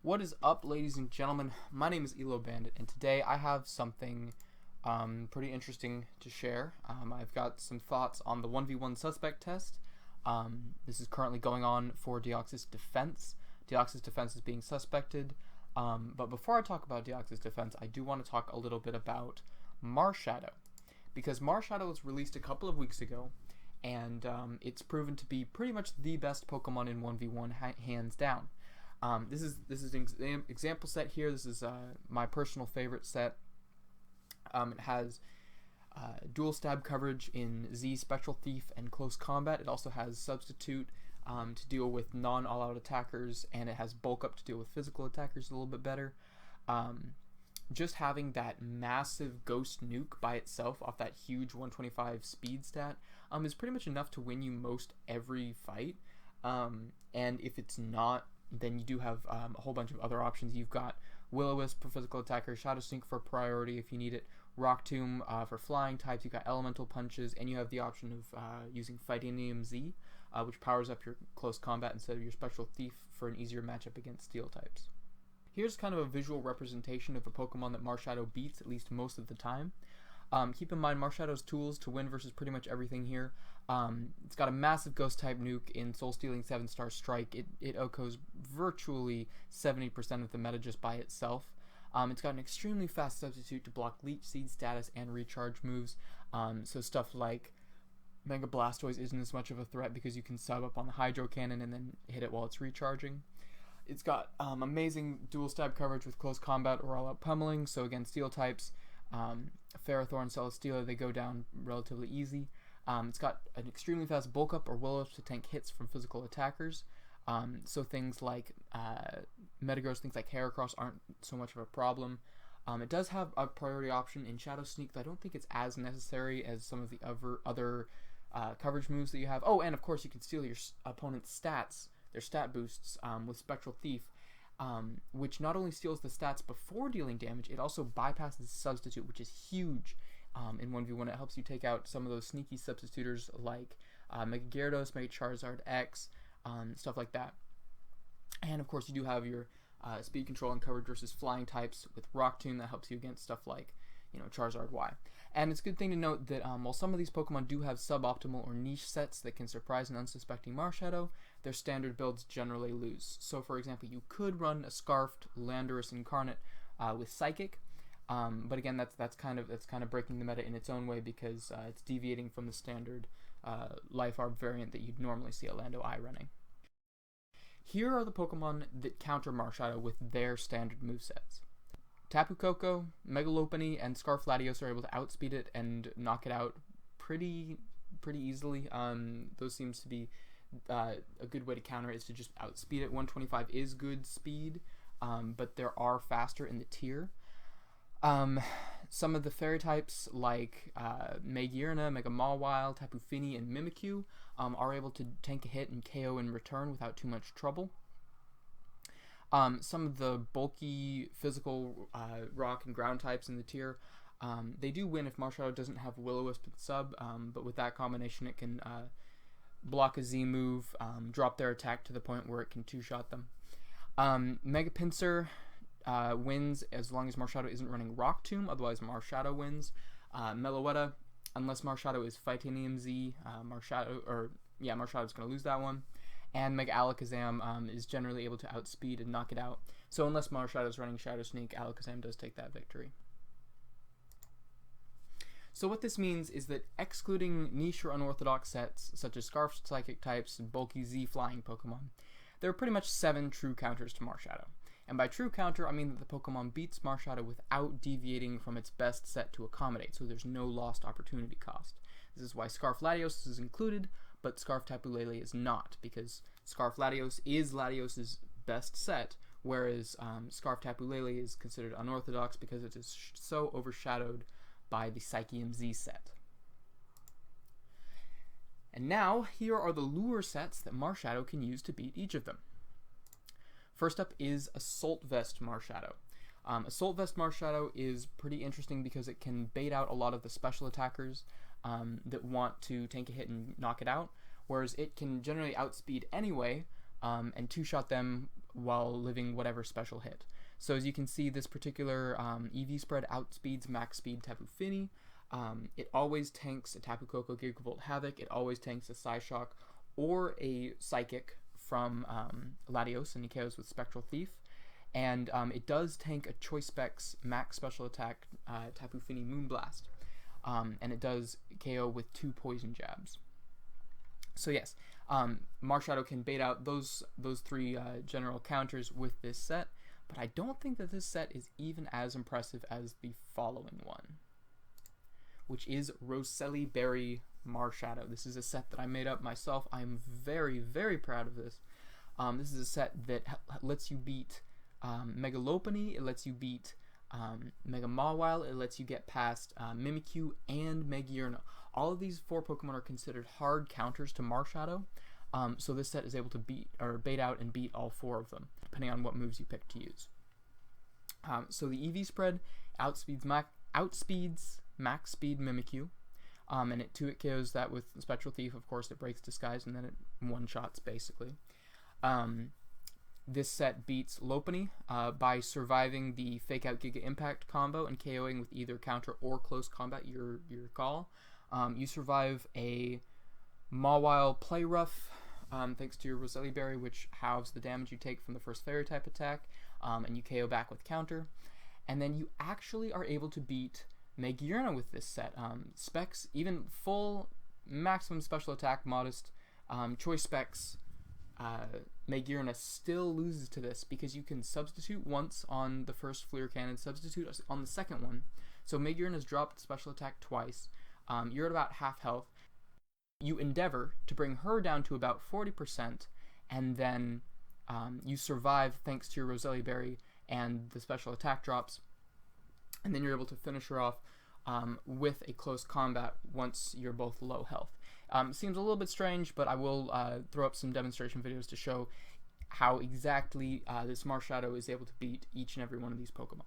What is up, ladies and gentlemen? My name is Elo Bandit, and today I have something pretty interesting to share. I've got some thoughts on the 1v1 suspect test. This is currently going on for Deoxys-Defense. Deoxys-Defense is being suspected. But before I talk about Deoxys-Defense, I do want to talk a little bit about Marshadow. Because Marshadow was released a couple of weeks ago, and it's proven to be pretty much the best Pokemon in 1v1, hands down. This is an example set here. This is my personal favorite set. It has dual stab coverage in Z, Spectral Thief, and close combat. It also has substitute to deal with non-all-out attackers, and it has bulk up to deal with physical attackers a little bit better. Just having that massive ghost nuke by itself off that huge 125 speed stat is pretty much enough to win you most every fight. And if it's not, then you do have a whole bunch of other options. You've got Will-O-Wisp for physical attacker, Shadow Sneak for priority if you need it, Rock Tomb for flying types, you've got Elemental Punches, and you have the option of using Titanium Z, which powers up your close combat instead of your Spectral Thief for an easier matchup against steel types. Here's kind of a visual representation of a Pokemon that Marshadow beats, at least most of the time. Keep in mind Marshadow's tools to win versus pretty much everything here. It's got a massive ghost type nuke in Soul Stealing 7-star Strike. It OHKOs virtually 70% of the meta just by itself. It's got an extremely fast substitute to block Leech Seed status and recharge moves. So stuff like Mega Blastoise isn't as much of a threat because you can sub up on the Hydro Cannon and then hit it while it's recharging. It's got amazing dual stab coverage with close combat or all-out pummeling. So against steel types, Ferrothorn, Celesteela, they go down relatively easy. It's got an extremely fast bulk up or Will-O-Wisp to tank hits from physical attackers. So things like Metagross, things like Heracross aren't so much of a problem. It does have a priority option in Shadow Sneak, but I don't think it's as necessary as some of the other coverage moves that you have. Oh, and of course you can steal your opponent's stats, their stat boosts, with Spectral Thief, which not only steals the stats before dealing damage, it also bypasses substitute, which is huge in 1v1. It helps you take out some of those sneaky substitutors like Mega Gyarados, Mega Charizard X, stuff like that. And of course you do have your speed control and coverage versus flying types with Rock Tomb that helps you against stuff like, Charizard Y. And it's a good thing to note that while some of these Pokemon do have suboptimal or niche sets that can surprise an unsuspecting Marshadow, their standard builds generally lose. So for example, you could run a Scarfed Landorus Incarnate with Psychic, but again, that's kind of breaking the meta in its own way because it's deviating from the standard Life Orb variant that you'd normally see a Lando I running. Here are the Pokemon that counter Marshadow with their standard movesets. Tapu Koko, Megalopony, and Scarf Latios are able to outspeed it and knock it out pretty easily. Those seems to be a good way to counter it, is to just outspeed it. 125 is good speed, but there are faster in the tier. Some of the fairy types like Megairna, Mega Mawile, Tapu Fini, and Mimikyu are able to tank a hit and KO in return without too much trouble. Some of the bulky physical rock and ground types in the tier, they do win if Marshadow doesn't have Will-O-Wisp at the sub, but with that combination it can block a Z move, drop their attack to the point where it can two-shot them. Mega Pinsir wins as long as Marshadow isn't running Rock Tomb, otherwise Marshadow wins. Meloetta, unless Marshadow is Titanium Z, Marshadow's going to lose that one. And Mega Alakazam is generally able to outspeed and knock it out. So unless Marshadow is running Shadow Sneak, Alakazam does take that victory. So what this means is that excluding niche or unorthodox sets, such as Scarf Psychic types and bulky Z flying Pokemon, there are pretty much 7 true counters to Marshadow. And by true counter, I mean that the Pokemon beats Marshadow without deviating from its best set to accommodate, so there's no lost opportunity cost. This is why Scarf Latios is included, but Scarf Tapu Lele is not, because Scarf Latios is Latios' best set, whereas Scarf Tapu Lele is considered unorthodox because it is so overshadowed by the Psychium Z set. And now, here are the lure sets that Marshadow can use to beat each of them. First up is Assault Vest Marshadow. Assault Vest Marshadow is pretty interesting because it can bait out a lot of the special attackers that want to tank a hit and knock it out, whereas it can generally outspeed anyway and two-shot them while living whatever special hit. So as you can see, this particular EV spread outspeeds max speed Tapu Fini. It always tanks a Tapu Koko Gigavolt Havoc. It always tanks a Psyshock or a Psychic from Latios, and he KOs with Spectral Thief. And it does tank a Choice Specs max special attack Tapu Fini Moonblast. And it does KO with 2 poison jabs. So yes, Marshadow can bait out those 3 general counters with this set, but I don't think that this set is even as impressive as the following one, which is Roseli Berry Marshadow. This is a set that I made up myself. I'm very, very proud of this. This is a set that lets you beat Mega Lopunny, it lets you beat Mega Mawile, it lets you get past Mimikyu and Megaurna. All of these 4 Pokemon are considered hard counters to Marshadow, so this set is able to bait out and beat all 4 of them, depending on what moves you pick to use. So the EV spread outspeeds max speed Mimikyu, and it KOs that with Spectral Thief. Of course, it breaks Disguise, and then it one-shots, basically. This set beats Lopunny by surviving the Fake Out Giga Impact combo and KOing with either counter or close combat, your call. You survive a Mawile Play Rough thanks to your Roseli Berry, which halves the damage you take from the first Fairy type attack, and you KO back with counter. And then you actually are able to beat Megaurna with this set. Specs, even full maximum special attack, modest choice specs, Megaurna still loses to this because you can substitute once on the first Fleer Cannon, substitute on the second one. So Megaurna's dropped special attack twice. You're at about half health. You endeavor to bring her down to about 40%, and then you survive thanks to your Roseli Berry and the special attack drops, and then you're able to finish her off with a close combat once you're both low health. Seems a little bit strange, but I will throw up some demonstration videos to show how exactly this Marshadow is able to beat each and every one of these Pokemon.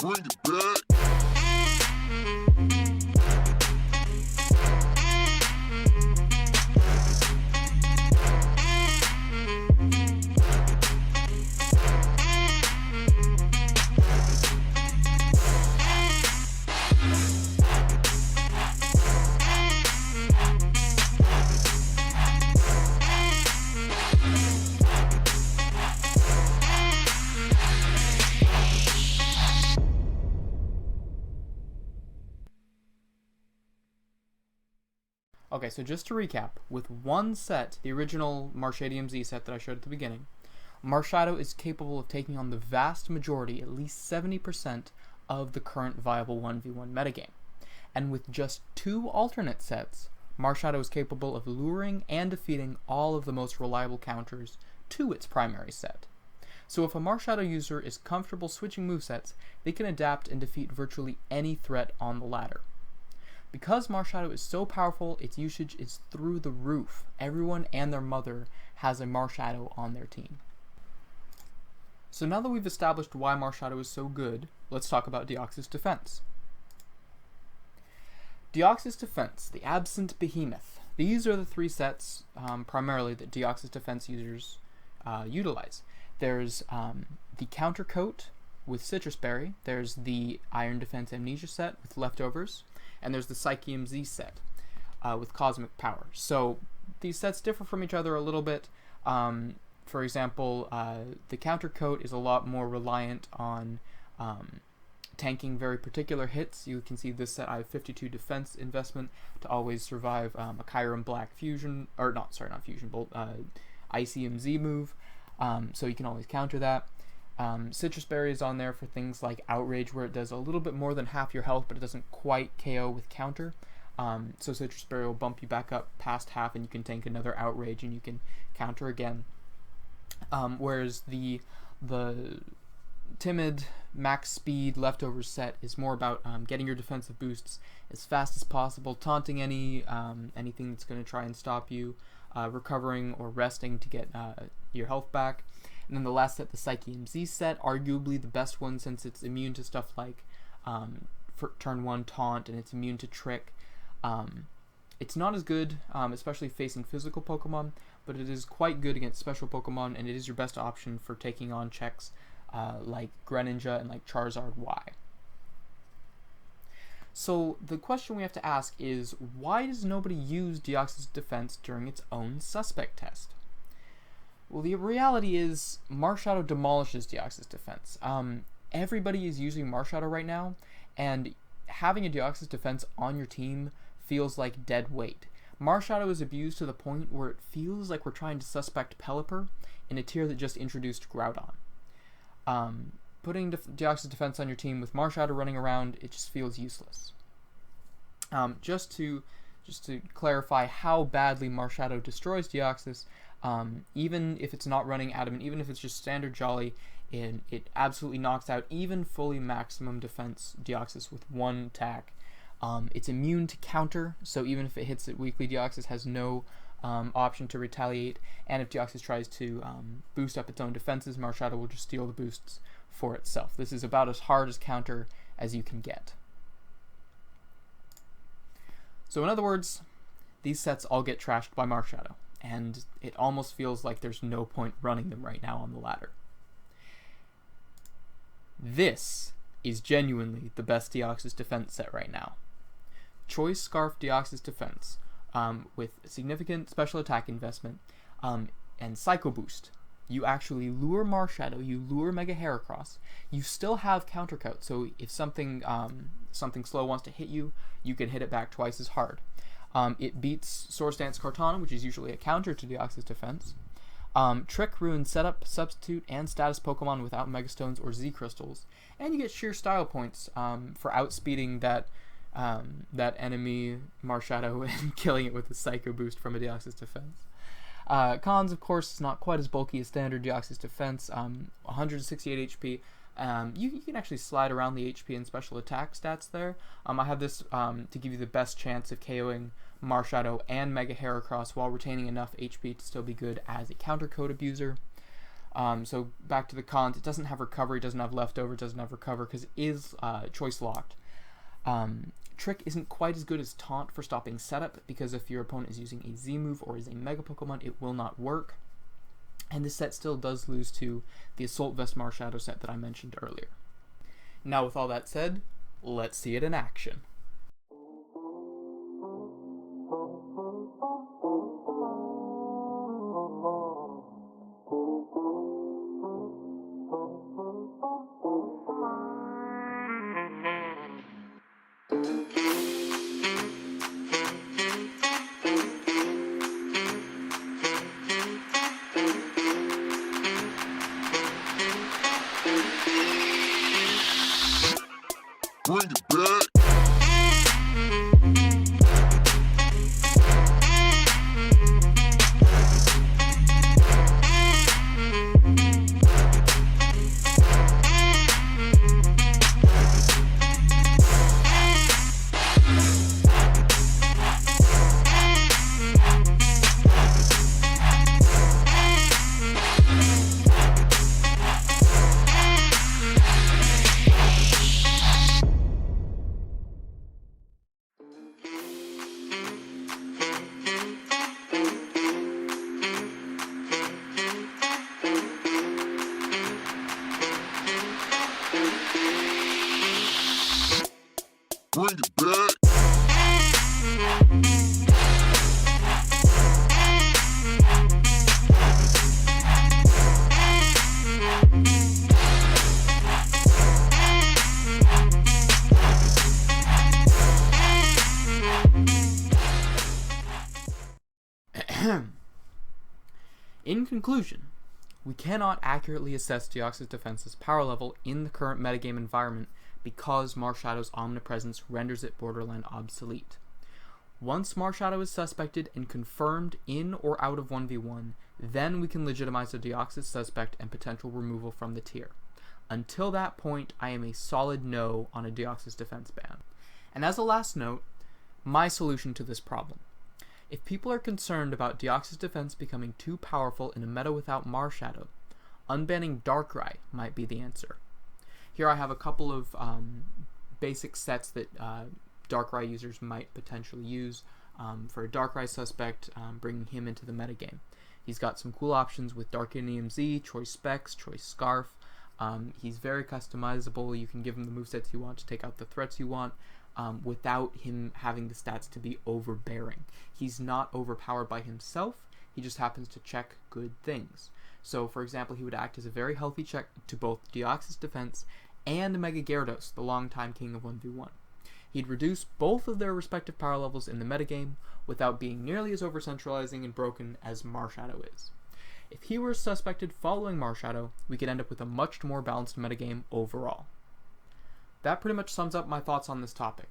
Bring it back. Okay, so just to recap, with one set, the original Marshadium Z set that I showed at the beginning, Marshadow is capable of taking on the vast majority, at least 70%, of the current viable 1v1 metagame. And with just 2 alternate sets, Marshadow is capable of luring and defeating all of the most reliable counters to its primary set. So if a Marshadow user is comfortable switching movesets, they can adapt and defeat virtually any threat on the ladder. Because Marshadow is so powerful, its usage is through the roof. Everyone and their mother has a Marshadow on their team. So now that we've established why Marshadow is so good, let's talk about Deoxys-Defense. Deoxys-Defense, the Absent Behemoth. These are the 3 sets, primarily, that Deoxys-Defense users utilize. There's the Counter Coat with Sitrus Berry, there's the Iron Defense Amnesia set with Leftovers, and there's the Psychium Z set with Cosmic Power. So these sets differ from each other a little bit. For example, the Counter Coat is a lot more reliant on tanking very particular hits. You can see this set, I have 52 defense investment to always survive a Kyurem Black Fusion, or not Fusion Bolt, Icium Z move, so you can always counter that. Sitrus Berry is on there for things like Outrage, where it does a little bit more than half your health, but it doesn't quite KO with counter. So Sitrus Berry will bump you back up past half, and you can tank another Outrage, and you can counter again. Whereas the timid, max speed, leftover set is more about getting your defensive boosts as fast as possible, taunting anything that's going to try and stop you, recovering or resting to get your health back. And then the last set, the Psyche MZ set, arguably the best one since it's immune to stuff like for turn 1 taunt, and it's immune to trick. It's not as good, especially facing physical Pokemon, but it is quite good against special Pokemon, and it is your best option for taking on checks like Greninja and like Charizard Y. So the question we have to ask is, why does nobody use Deoxys-Defense during its own suspect test? Well, the reality is Marshadow demolishes Deoxys-Defense. Everybody is using Marshadow right now, and having a Deoxys-Defense on your team feels like dead weight. Marshadow is abused to the point where it feels like we're trying to suspect Pelipper in a tier that just introduced Groudon. Putting Deoxys-Defense on your team with Marshadow running around, it just feels useless. Just to clarify how badly Marshadow destroys Deoxys, even if it's not running Adamant, even if it's just standard Jolly, it absolutely knocks out even fully maximum defense Deoxys with one attack. It's immune to counter, so even if it hits it weakly, Deoxys has no option to retaliate, and if Deoxys tries to boost up its own defenses, Marshadow will just steal the boosts for itself. This is about as hard as counter as you can get. So in other words, these sets all get trashed by Marshadow, and it almost feels like there's no point running them right now on the ladder. This is genuinely the best Deoxys-Defense set right now. Choice Scarf Deoxys-Defense, with significant special attack investment, and Psycho Boost. You actually lure Marshadow, you lure Mega Heracross, you still have Counter Cut, so if something slow wants to hit you, you can hit it back twice as hard. It beats Swords Dance Kartana, which is usually a counter to Deoxys-Defense. Trick, Ruin, Setup, Substitute, and Status Pokemon without Megastones or Z Crystals, and you get sheer style points for outspeeding that enemy Marshadow and killing it with a Psycho Boost from a Deoxys-Defense. Cons, of course, is not quite as bulky as standard Deoxys-Defense. 168 HP. You can actually slide around the HP and special attack stats there. I have this to give you the best chance of KOing Marshadow and Mega Heracross while retaining enough HP to still be good as a counter code abuser. So back to the cons, it doesn't have recovery, doesn't have leftover, doesn't have recover because it is choice locked. Trick isn't quite as good as Taunt for stopping setup, because if your opponent is using a Z move or is a Mega Pokemon, it will not work. And this set still does lose to the Assault Vest Marshadow set that I mentioned earlier. Now with all that said, let's see it in action. Bring it back. Bring it back. In conclusion, we cannot accurately assess Deoxys-Defense's power level in the current metagame environment because Marshadow's omnipresence renders it borderline obsolete. Once Marshadow is suspected and confirmed in or out of 1v1, then we can legitimize the Deoxys suspect and potential removal from the tier. Until that point, I am a solid no on a Deoxys-Defense ban. And as a last note, my solution to this problem. If people are concerned about Deoxys-Defense becoming too powerful in a meta without Marshadow, unbanning Darkrai might be the answer. Here I have a couple of basic sets that Darkrai users might potentially use. For a Darkrai suspect, bringing him into the metagame. He's got some cool options with Darkinium Z, Choice Specs, Choice Scarf. He's very customizable. You can give him the movesets you want to take out the threats you want without him having the stats to be overbearing. He's not overpowered by himself. He just happens to check good things. So, for example, he would act as a very healthy check to both Deoxys-Defense and Mega Gyarados, the longtime king of 1v1. He'd reduce both of their respective power levels in the metagame without being nearly as over-centralizing and broken as Marshadow is. If he were suspected following Marshadow, we could end up with a much more balanced metagame overall. That pretty much sums up my thoughts on this topic.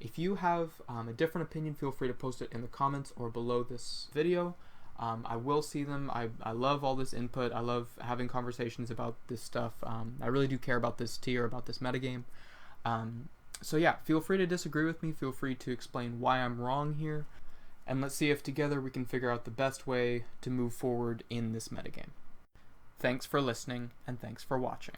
If you have a different opinion, feel free to post it in the comments or below this video. I will see them. I love all this input. I love having conversations about this stuff. I really do care about this tier, about this metagame. So yeah, feel free to disagree with me. Feel free to explain why I'm wrong here. And let's see if together we can figure out the best way to move forward in this metagame. Thanks for listening, and thanks for watching.